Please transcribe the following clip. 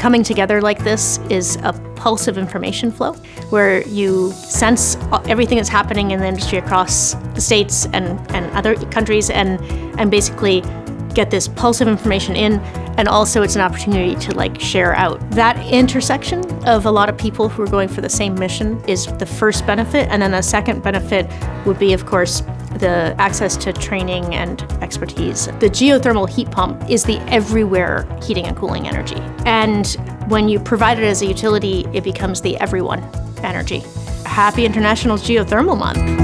Coming together like this is a pulse of information flow where you sense everything that's happening in the industry across the states and other countries and basically get this pulse of information in, and also it's an opportunity to like share out. That intersection of a lot of people who are going for the same mission is the first benefit, and then the second benefit would be, of course, the access to training and expertise. The geothermal heat pump is the everywhere heating and cooling energy. And when you provide it as a utility, it becomes the everyone energy. Happy International Geothermal Month.